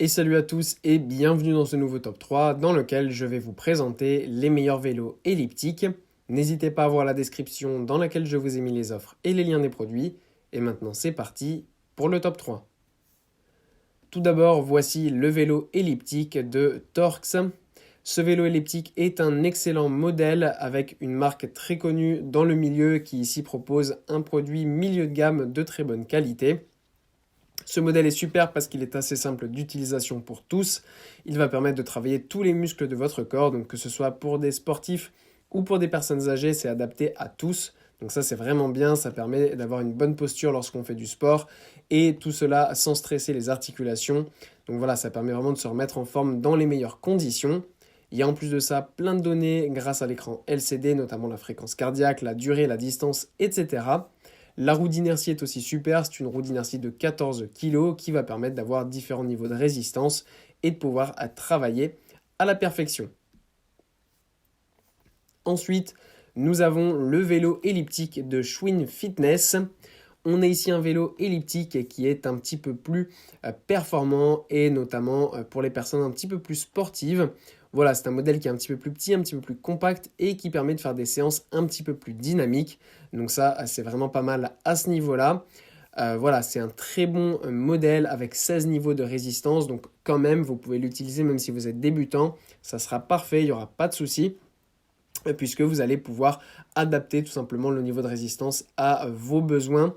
Et salut à tous et bienvenue dans ce nouveau top 3 dans lequel je vais vous présenter les meilleurs vélos elliptiques. N'hésitez pas à voir la description dans laquelle je vous ai mis les offres et les liens des produits. Et maintenant c'est parti pour le top 3. Tout d'abord, voici le vélo elliptique de Torx. Ce vélo elliptique est un excellent modèle avec une marque très connue dans le milieu qui ici propose un produit milieu de gamme de très bonne qualité. Ce modèle est super parce qu'il est assez simple d'utilisation pour tous. Il va permettre de travailler tous les muscles de votre corps, donc que ce soit pour des sportifs ou pour des personnes âgées, c'est adapté à tous. Donc ça c'est vraiment bien, ça permet d'avoir une bonne posture lorsqu'on fait du sport et tout cela sans stresser les articulations. Donc voilà, ça permet vraiment de se remettre en forme dans les meilleures conditions. Il y a en plus de ça plein de données grâce à l'écran LCD, notamment la fréquence cardiaque, la durée, la distance, etc. La roue d'inertie est aussi super, c'est une roue d'inertie de 14 kg qui va permettre d'avoir différents niveaux de résistance et de pouvoir travailler à la perfection. Ensuite, nous avons le vélo elliptique de Schwinn Fitness. On a ici un vélo elliptique qui est un petit peu plus performant et notamment pour les personnes un petit peu plus sportives. Voilà, c'est un modèle qui est un petit peu plus petit, un petit peu plus compact et qui permet de faire des séances un petit peu plus dynamiques. Donc ça, c'est vraiment pas mal à ce niveau-là. Voilà, c'est un très bon modèle avec 16 niveaux de résistance. Donc quand même, vous pouvez l'utiliser même si vous êtes débutant. Ça sera parfait, il n'y aura pas de souci puisque vous allez pouvoir adapter tout simplement le niveau de résistance à vos besoins.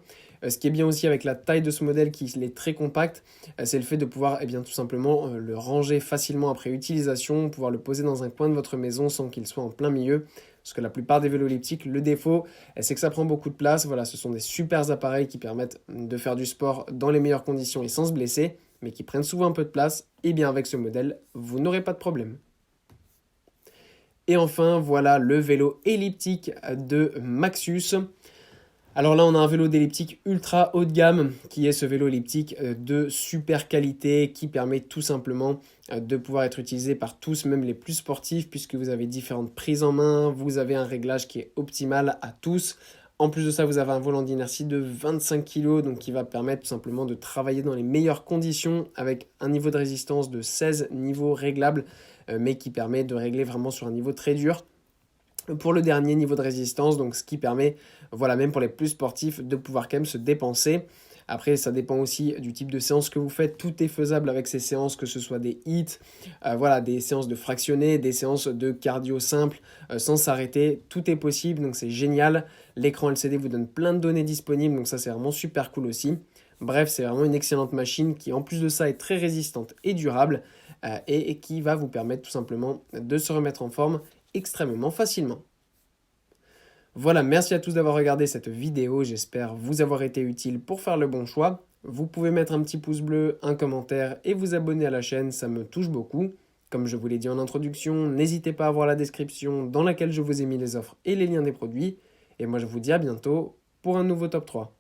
Ce qui est bien aussi avec la taille de ce modèle qui est très compact, c'est le fait de pouvoir tout simplement le ranger facilement après utilisation, pouvoir le poser dans un coin de votre maison sans qu'il soit en plein milieu. Parce que la plupart des vélos elliptiques, le défaut, c'est que ça prend beaucoup de place. Voilà, ce sont des super appareils qui permettent de faire du sport dans les meilleures conditions et sans se blesser, mais qui prennent souvent un peu de place. Et bien avec ce modèle, vous n'aurez pas de problème. Et enfin, voilà le vélo elliptique de Maxus. Alors là, on a un vélo d'elliptique ultra haut de gamme qui est ce vélo elliptique de super qualité qui permet tout simplement de pouvoir être utilisé par tous, même les plus sportifs, puisque vous avez différentes prises en main, vous avez un réglage qui est optimal à tous. En plus de ça, vous avez un volant d'inertie de 25 kg, donc qui va permettre tout simplement de travailler dans les meilleures conditions avec un niveau de résistance de 16 niveaux réglables, mais qui permet de régler vraiment sur un niveau très dur pour le dernier niveau de résistance, donc ce qui permet, voilà, même pour les plus sportifs, de pouvoir quand même se dépenser. Après, ça dépend aussi du type de séance que vous faites. Tout est faisable avec ces séances, que ce soit des hits, voilà, des séances de fractionnés, des séances de cardio simple, sans s'arrêter. Tout est possible, donc c'est génial. L'écran LCD vous donne plein de données disponibles, donc ça c'est vraiment super cool aussi. Bref, c'est vraiment une excellente machine qui, en plus de ça, est très résistante et durable et qui va vous permettre tout simplement de se remettre en forme extrêmement facilement. Voilà, merci à tous d'avoir regardé cette vidéo, j'espère vous avoir été utile pour faire le bon choix. Vous pouvez mettre un petit pouce bleu, un commentaire et vous abonner à la chaîne, ça me touche beaucoup. Comme je vous l'ai dit en introduction, n'hésitez pas à voir la description dans laquelle je vous ai mis les offres et les liens des produits. Et moi je vous dis à bientôt pour un nouveau top 3.